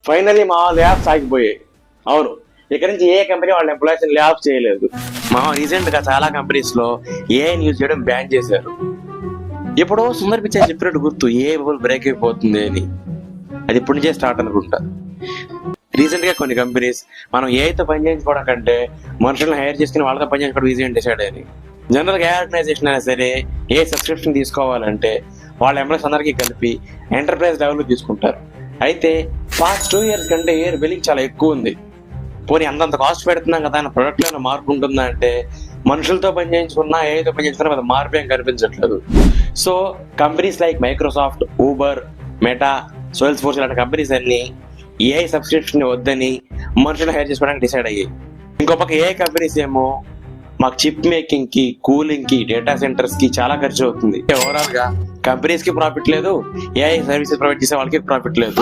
Finally మా labs ఆగిపోయాయి. అవును, ఇక్కడ నుంచి ఏ కంపెనీ వాళ్ళ ఎంప్లాయీస్ ల్యాబ్స్ చేయలేదు. మా రీసెంట్ గా చాలా కంపెనీస్ లో ఏఐ యూజ్ చేయడం బ్యాన్ చేశారు. ఎప్పుడో సుందర్ పిచ్చా చెప్పినట్టు గుర్తు, ఏ బబుల్ బ్రేక్ అయిపోతుంది అని. అది ఇప్పుడు నుంచే స్టార్ట్ అనుకుంటా. రీసెంట్ గా కొన్ని కంపెనీస్ మనం ఏఐతో పని చేయించుకోవడం కంటే మనుషులను హైర్ చేసుకుని వాళ్ళతో పని చేసుకోవడం ఈజీ అని డిసైడ్ అయ్యి, జనరల్ గా ఏ ఆర్గనైజేషన్ అయినా సరే ఏ సబ్స్క్రిప్షన్ తీసుకోవాలంటే వాళ్ళ ఎంప్లాయీస్ అందరికీ కలిపి ఎంటర్ప్రైజ్ లెవెల్లో తీసుకుంటారు. అయితే పాస్ట్ 2 years కంటే ఎయిర్ బిల్లింగ్ చాలా ఎక్కువ ఉంది. పోనీ అంతంత కాస్ట్ పెడుతున్నాం కదా అని ప్రొడక్ట్ లో మార్పు ఉంటుందా అంటే మనుషులతో పని చేయించుకున్నా ఏఐతో పని చేయించుకున్నా అది మార్పు ఏం కనిపించట్లేదు. So companies like Microsoft, Uber, meta, sales force లాంటి కంపెనీస్ అన్ని ఏఐ సబ్స్క్రిప్షన్ వద్దని మనుషులు హైర్ చేసుకోవడానికి డిసైడ్ అయ్యాయి. ఇంకో పక్క ఏఐ కంపెనీస్ ఏమో మాకు చిప్ మేకింగ్ కి, కూలింగ్ కి, డేటా సెంటర్స్ కి చాలా ఖర్చు అవుతుంది. ఓవరాల్ గా కంపెనీస్ కి ప్రాఫిట్ లేదు, ఏఐ సర్వీసెస్ ప్రొవైడ్ చేసే వాళ్ళకి ప్రాఫిట్ లేదు.